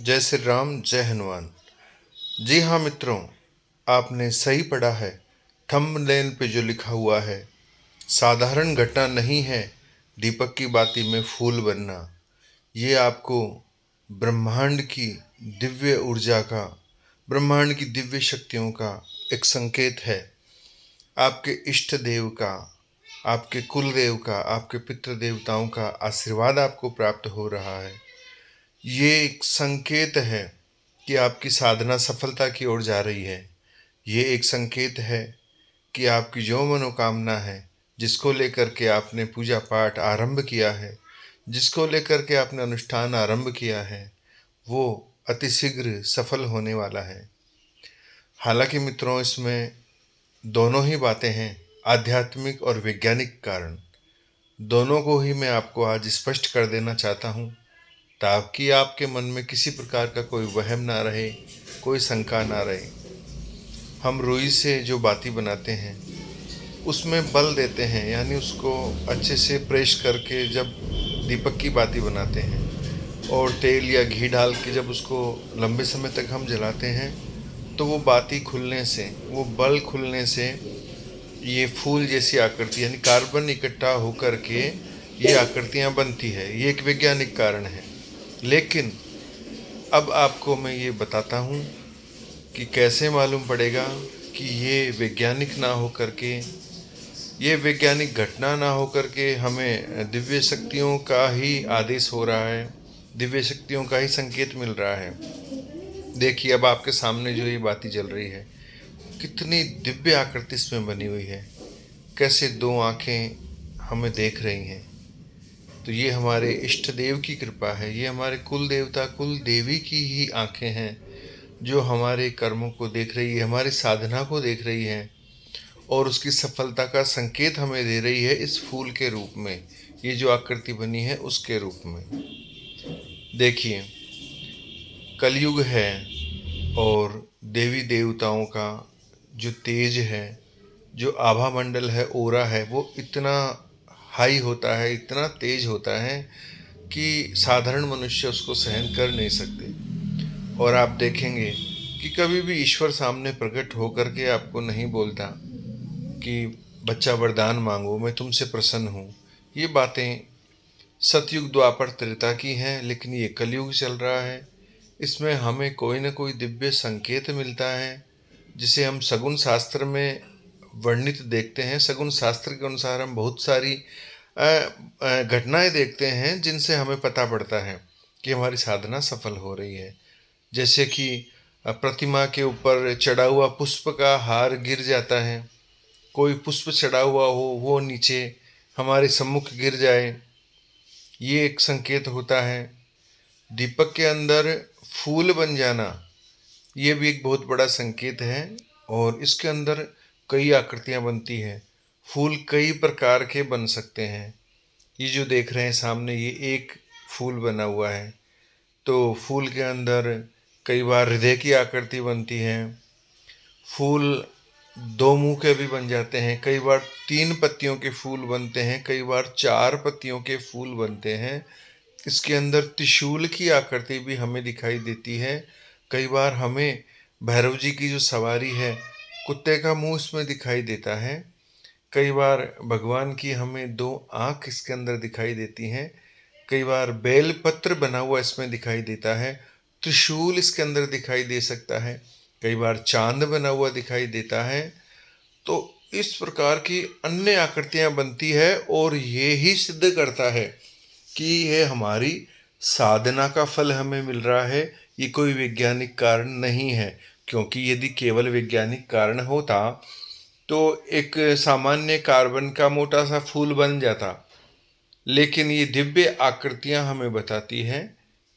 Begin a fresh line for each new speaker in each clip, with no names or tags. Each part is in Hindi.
जय श्री राम, जय हनुमान। जी हाँ मित्रों, आपने सही पढ़ा है। थंबनेल पे जो लिखा हुआ है, साधारण घटना नहीं है दीपक की बाती में फूल बनना। ये आपको ब्रह्मांड की दिव्य ऊर्जा का, ब्रह्मांड की दिव्य शक्तियों का एक संकेत है। आपके इष्ट देव का, आपके कुल देव का, आपके पितृ देवताओं का आशीर्वाद आपको प्राप्त हो रहा है। ये एक संकेत है कि आपकी साधना सफलता की ओर जा रही है। ये एक संकेत है कि आपकी जो मनोकामना है, जिसको लेकर के आपने पूजा पाठ आरंभ किया है, जिसको लेकर के आपने अनुष्ठान आरंभ किया है, वो अतिशीघ्र सफल होने वाला है। हालांकि मित्रों, इसमें दोनों ही बातें हैं, आध्यात्मिक और वैज्ञानिक कारण। दोनों को ही मैं आपको आज स्पष्ट कर देना चाहता हूँ, ताकि आपके मन में किसी प्रकार का कोई वहम ना रहे, कोई शंका ना रहे। हम रुई से जो बाती बनाते हैं उसमें बल देते हैं, यानी उसको अच्छे से प्रेस करके जब दीपक की बाती बनाते हैं और तेल या घी डाल के जब उसको लंबे समय तक हम जलाते हैं, तो वो बाती खुलने से, वो बल खुलने से ये फूल जैसी आकृति, यानी कार्बन इकट्ठा होकर के ये आकृतियाँ बनती है। ये एक वैज्ञानिक कारण है। लेकिन अब आपको मैं ये बताता हूँ कि कैसे मालूम पड़ेगा कि ये वैज्ञानिक ना हो करके, ये वैज्ञानिक घटना ना हो करके हमें दिव्य शक्तियों का ही आदेश हो रहा है, दिव्य शक्तियों का ही संकेत मिल रहा है। देखिए, अब आपके सामने जो ये बाती जल रही है, कितनी दिव्य आकृति इसमें बनी हुई है, कैसे दो आंखें हमें देख रही हैं। तो ये हमारे इष्ट देव की कृपा है, ये हमारे कुल देवता कुल देवी की ही आंखें हैं, जो हमारे कर्मों को देख रही है, हमारी साधना को देख रही है और उसकी सफलता का संकेत हमें दे रही है इस फूल के रूप में। ये जो आकृति बनी है उसके रूप में। देखिए, कलयुग है और देवी देवताओं का जो तेज है, जो आभा मंडल है, ओरा है, वो इतना हाई होता है, इतना तेज होता है कि साधारण मनुष्य उसको सहन कर नहीं सकते। और आप देखेंगे कि कभी भी ईश्वर सामने प्रकट होकर के आपको नहीं बोलता कि बच्चा वरदान मांगो, मैं तुमसे प्रसन्न हूँ। ये बातें सतयुग द्वापर त्रेता की हैं, लेकिन ये कलयुग चल रहा है। इसमें हमें कोई न कोई दिव्य संकेत मिलता है, जिसे हम सगुन शास्त्र में वर्णित देखते हैं। सगुन शास्त्र के अनुसार हम बहुत सारी घटनाएं देखते हैं, जिनसे हमें पता पड़ता है कि हमारी साधना सफल हो रही है। जैसे कि प्रतिमा के ऊपर चढ़ा हुआ पुष्प का हार गिर जाता है, कोई पुष्प चढ़ा हुआ हो वो नीचे हमारे सम्मुख गिर जाए, ये एक संकेत होता है। दीपक के अंदर फूल बन जाना, ये भी एक बहुत बड़ा संकेत है। और इसके अंदर कई आकृतियाँ बनती हैं, फूल कई प्रकार के बन सकते हैं। ये जो देख रहे हैं सामने, ये एक फूल बना हुआ है। तो फूल के अंदर कई बार हृदय की आकृति बनती है। फूल दो मुंह के भी बन जाते हैं, कई बार तीन पत्तियों के फूल बनते हैं, कई बार चार पत्तियों के फूल बनते हैं। इसके अंदर त्रिशूल की आकृति भी हमें दिखाई देती है। कई बार हमें भैरव जी की जो सवारी है, कुत्ते का मुंह इसमें दिखाई देता है। कई बार भगवान की हमें दो आँख इसके अंदर दिखाई देती हैं। कई बार बेल पत्र बना हुआ इसमें दिखाई देता है। त्रिशूल इसके अंदर दिखाई दे सकता है। कई बार चांद बना हुआ दिखाई देता है। तो इस प्रकार की अन्य आकृतियां बनती है और ये ही सिद्ध करता है कि यह हमारी साधना का फल हमें मिल रहा है। ये कोई वैज्ञानिक कारण नहीं है, क्योंकि यदि केवल वैज्ञानिक कारण होता तो एक सामान्य कार्बन का मोटा सा फूल बन जाता। लेकिन ये दिव्य आकृतियां हमें बताती हैं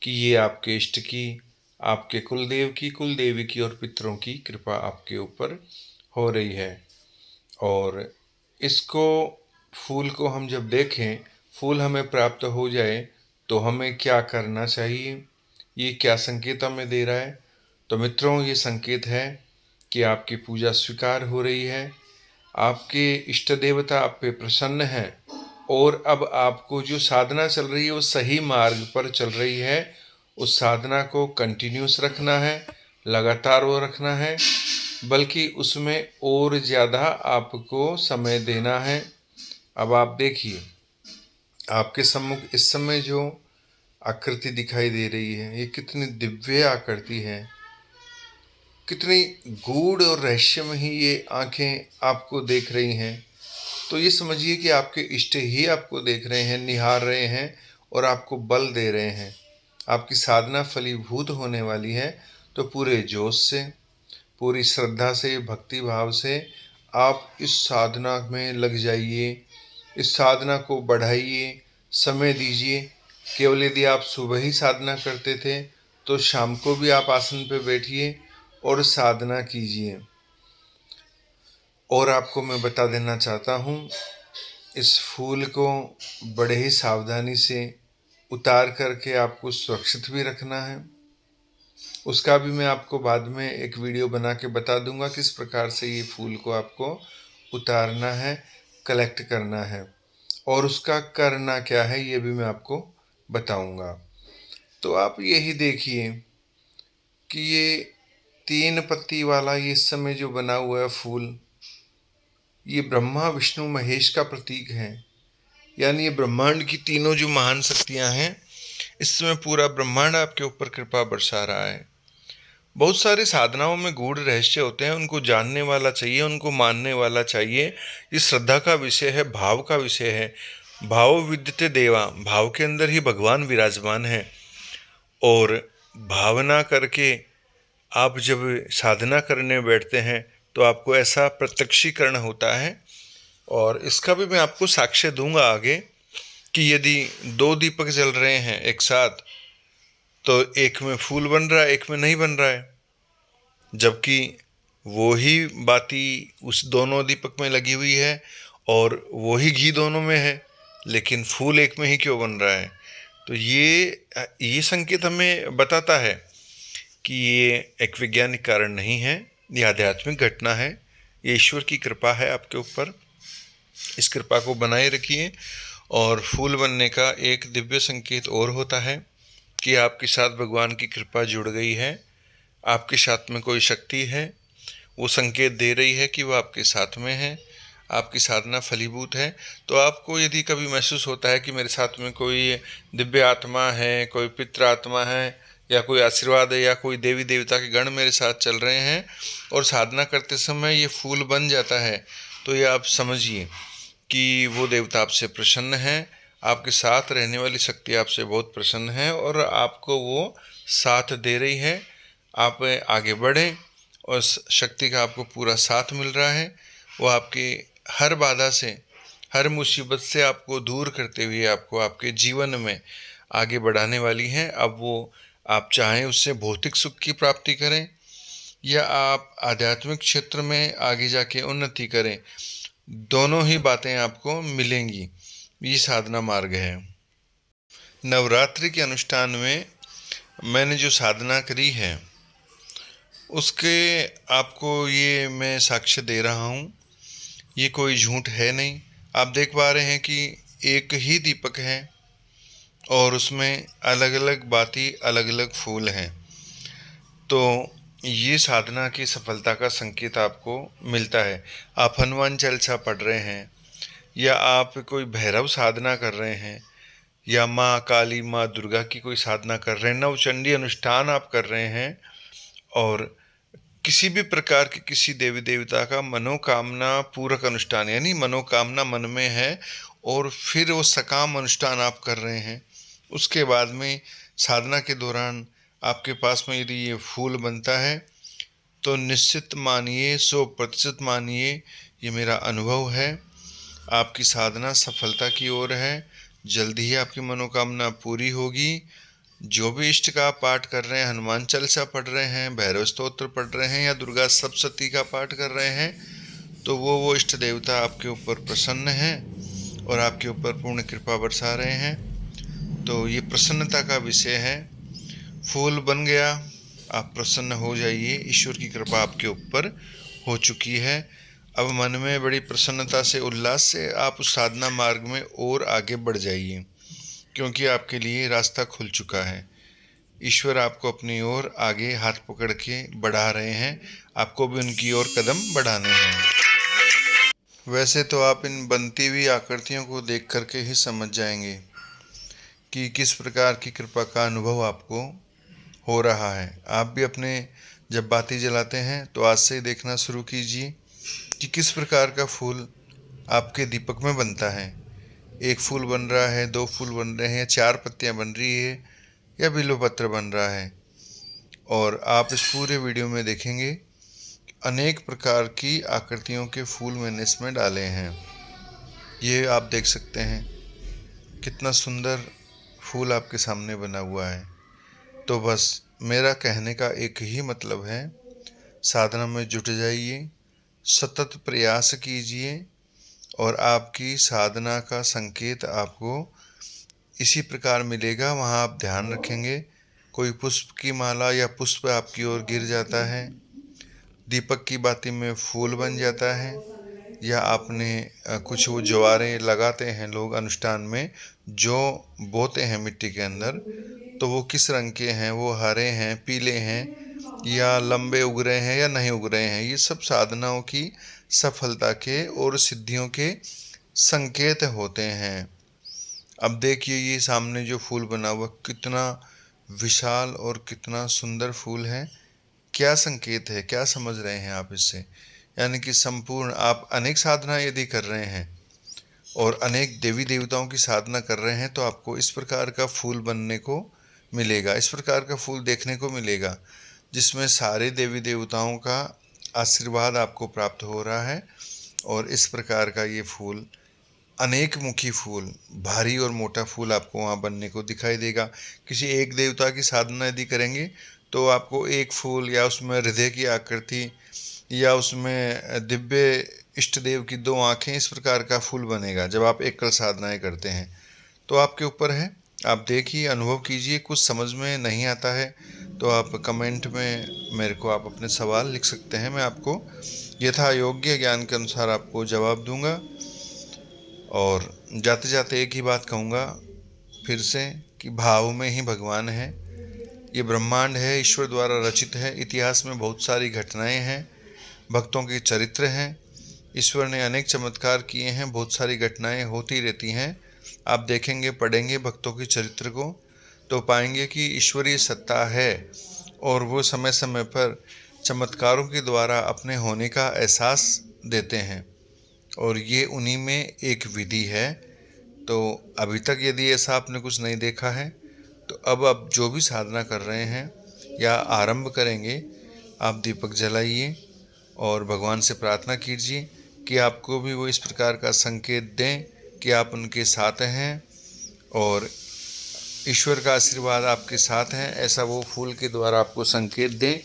कि ये आपके इष्ट की, आपके कुलदेव की, कुलदेवी की और पितरों की कृपा आपके ऊपर हो रही है। और इसको, फूल को हम जब देखें, फूल हमें प्राप्त हो जाए, तो हमें क्या करना चाहिए, ये क्या संकेत हमें दे रहा है। तो मित्रों, ये संकेत है कि आपकी पूजा स्वीकार हो रही है, आपके इष्ट देवता आप पे प्रसन्न हैं और अब आपको जो साधना चल रही है वो सही मार्ग पर चल रही है उस साधना को कंटिन्यूस रखना है, लगातार वो रखना है, बल्कि उसमें और ज़्यादा आपको समय देना है। अब आप देखिए, आपके सम्मुख इस समय जो आकृति दिखाई दे रही है, ये कितनी दिव्य आकृति है, कितनी गूढ़ और रहस्यमयी ये आंखें आपको देख रही हैं। तो ये समझिए कि आपके इष्ट ही आपको देख रहे हैं, निहार रहे हैं और आपको बल दे रहे हैं। आपकी साधना फलीभूत होने वाली है, तो पूरे जोश से, पूरी श्रद्धा से, भक्ति भाव से आप इस साधना में लग जाइए, इस साधना को बढ़ाइए, समय दीजिए। केवल यदि आप सुबह ही साधना करते थे, तो शाम को भी आप आसन पर बैठिए और साधना कीजिए। और आपको मैं बता देना चाहता हूँ, इस फूल को बड़े ही सावधानी से उतार करके आपको सुरक्षित भी रखना है। उसका भी मैं आपको बाद में एक वीडियो बना के बता दूंगा किस प्रकार से ये फूल को आपको उतारना है, कलेक्ट करना है, और उसका करना क्या है ये भी मैं आपको बताऊंगा। तो आप यही देखिए कि ये 3 पत्ती वाला ये इस समय जो बना हुआ है फूल, ये ब्रह्मा विष्णु महेश का प्रतीक है। यानी ये ब्रह्मांड की तीनों जो महान शक्तियां हैं, इस समय पूरा ब्रह्मांड आपके ऊपर कृपा बरसा रहा है। बहुत सारे साधनाओं में गूढ़ रहस्य होते हैं, उनको जानने वाला चाहिए, उनको मानने वाला चाहिए। ये श्रद्धा का विषय है, भाव का विषय है। भाव विद्यते देवा, भाव के अंदर ही भगवान विराजमान है। और भावना करके आप जब साधना करने बैठते हैं, तो आपको ऐसा प्रत्यक्षीकरण होता है। और इसका भी मैं आपको साक्ष्य दूंगा आगे, कि यदि 2 दीपक जल रहे हैं एक साथ, तो एक में फूल बन रहा है, एक में नहीं बन रहा है, जबकि वो ही बाती उस दोनों दीपक में लगी हुई है और वो ही घी दोनों में है, लेकिन फूल एक में ही क्यों बन रहा है। तो ये संकेत हमें बताता है कि ये एक वैज्ञानिक कारण नहीं है, ये आध्यात्मिक घटना है, ये ईश्वर की कृपा है आपके ऊपर। इस कृपा को बनाए रखिए। और फूल बनने का एक दिव्य संकेत और होता है कि आपके साथ भगवान की कृपा जुड़ गई है, आपके साथ में कोई शक्ति है, वो संकेत दे रही है कि वो आपके साथ में है, आपकी साधना फलीभूत है। तो आपको यदि कभी महसूस होता है कि मेरे साथ में कोई दिव्य आत्मा है, कोई पितृ आत्मा है, या कोई आशीर्वाद है, या कोई देवी देवता के गण मेरे साथ चल रहे हैं, और साधना करते समय ये फूल बन जाता है, तो ये आप समझिए कि वो देवता आपसे प्रसन्न है, आपके साथ रहने वाली शक्ति आपसे बहुत प्रसन्न है और आपको वो साथ दे रही है। आप आगे बढ़ें और शक्ति का आपको पूरा साथ मिल रहा है। वो आपकी हर बाधा से, हर मुसीबत से आपको दूर करते हुए आपको आपके जीवन में आगे बढ़ाने वाली है। अब वो आप चाहें उससे भौतिक सुख की प्राप्ति करें, या आप आध्यात्मिक क्षेत्र में आगे जाके उन्नति करें, दोनों ही बातें आपको मिलेंगी। ये साधना मार्ग है। नवरात्रि के अनुष्ठान में मैंने जो साधना करी है, उसके आपको ये मैं साक्ष्य दे रहा हूँ, ये कोई झूठ है नहीं। आप देख पा रहे हैं कि एक ही दीपक है और उसमें अलग अलग बाती, अलग अलग फूल हैं। तो ये साधना की सफलता का संकेत आपको मिलता है। आप हनुमान चालीसा पढ़ रहे हैं, या आप कोई भैरव साधना कर रहे हैं, या माँ काली, माँ दुर्गा की कोई साधना कर रहे हैं, नवचंडी अनुष्ठान आप कर रहे हैं, और किसी भी प्रकार के किसी देवी देवता का मनोकामना पूरक अनुष्ठान, यानी मनोकामना मन में है और फिर वो सकाम अनुष्ठान आप कर रहे हैं, उसके बाद में साधना के दौरान आपके पास में यदि ये फूल बनता है, तो निश्चित मानिए, 100% मानिए, ये मेरा अनुभव है, आपकी साधना सफलता की ओर है। जल्दी ही आपकी मनोकामना पूरी होगी। जो भी इष्ट का पाठ कर रहे हैं, हनुमान चालीसा पढ़ रहे हैं, भैरव स्तोत्र पढ़ रहे हैं, या दुर्गा सप्तशती का पाठ कर रहे हैं, तो वो इष्ट देवता आपके ऊपर प्रसन्न हैं और आपके ऊपर पूर्ण कृपा बरसा रहे हैं। तो ये प्रसन्नता का विषय है। फूल बन गया, आप प्रसन्न हो जाइए, ईश्वर की कृपा आपके ऊपर हो चुकी है। अब मन में बड़ी प्रसन्नता से, उल्लास से आप उस साधना मार्ग में और आगे बढ़ जाइए, क्योंकि आपके लिए रास्ता खुल चुका है। ईश्वर आपको अपनी ओर आगे हाथ पकड़ के बढ़ा रहे हैं, आपको भी उनकी ओर कदम बढ़ाने हैं। वैसे तो आप इन बनती हुई आकृतियों को देख करके ही समझ जाएंगे कि किस प्रकार की कृपा का अनुभव आपको हो रहा है। आप भी अपने जब बाती जलाते हैं तो आज से ही देखना शुरू कीजिए कि किस प्रकार का फूल आपके दीपक में बनता है। एक फूल बन रहा है, दो फूल बन रहे हैं, चार पत्तियां बन रही है या बिल्वपत्र बन रहा है। और आप इस पूरे वीडियो में देखेंगे अनेक प्रकार की आकृतियों के फूल मैंने इसमें डाले हैं। ये आप देख सकते हैं कितना सुंदर फूल आपके सामने बना हुआ है। तो बस मेरा कहने का एक ही मतलब है, साधना में जुट जाइए, सतत प्रयास कीजिए और आपकी साधना का संकेत आपको इसी प्रकार मिलेगा। वहाँ आप ध्यान रखेंगे, कोई पुष्प की माला या पुष्प आपकी ओर गिर जाता है, दीपक की बाती में फूल बन जाता है, या आपने कुछ वो ज्वारे लगाते हैं लोग अनुष्ठान में, जो बोते हैं मिट्टी के अंदर, तो वो किस रंग के हैं, वो हरे हैं, पीले हैं, या लंबे उग रहे हैं या नहीं उग रहे हैं, ये सब साधनाओं की सफलता के और सिद्धियों के संकेत होते हैं। अब देखिए ये सामने जो फूल बना हुआ कितना विशाल और कितना सुंदर फूल है। क्या संकेत है, क्या समझ रहे हैं आप इससे? यानी कि संपूर्ण आप अनेक साधना यदि कर रहे हैं और अनेक देवी देवताओं की साधना कर रहे हैं तो आपको इस प्रकार का फूल बनने को मिलेगा, इस प्रकार का फूल देखने को मिलेगा जिसमें सारे देवी देवताओं का आशीर्वाद आपको प्राप्त हो रहा है। और इस प्रकार का ये फूल अनेक मुखी फूल, भारी और मोटा फूल आपको वहाँ बनने को दिखाई देगा। किसी एक देवता की साधना यदि करेंगे तो आपको एक फूल या उसमें हृदय की आकृति या उसमें दिव्य इष्ट देव की दो आँखें, इस प्रकार का फूल बनेगा जब आप एकल साधनाएं करते हैं। तो आपके ऊपर है, आप देखिए, अनुभव कीजिए। कुछ समझ में नहीं आता है तो आप कमेंट में मेरे को आप अपने सवाल लिख सकते हैं, मैं आपको यथा योग्य ज्ञान के अनुसार आपको जवाब दूंगा। और जाते जाते एक ही बात कहूँगा फिर से कि भाव में ही भगवान है। ये ब्रह्मांड है, ईश्वर द्वारा रचित है, इतिहास में बहुत सारी घटनाएं हैं, भक्तों के चरित्र हैं, ईश्वर ने अनेक चमत्कार किए हैं, बहुत सारी घटनाएं होती रहती हैं। आप देखेंगे, पढ़ेंगे भक्तों के चरित्र को तो पाएंगे कि ईश्वरीय सत्ता है और वो समय समय पर चमत्कारों के द्वारा अपने होने का एहसास देते हैं, और ये उन्हीं में एक विधि है। तो अभी तक यदि ऐसा आपने कुछ नहीं देखा है तो अब आप जो भी साधना कर रहे हैं या आरंभ करेंगे, आप दीपक जलाइए और भगवान से प्रार्थना कीजिए कि आपको भी वो इस प्रकार का संकेत दें कि आप उनके साथ हैं और ईश्वर का आशीर्वाद आपके साथ है, ऐसा वो फूल के द्वारा आपको संकेत दें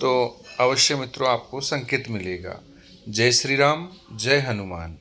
तो अवश्य मित्रों आपको संकेत मिलेगा। जय श्री राम, जय हनुमान।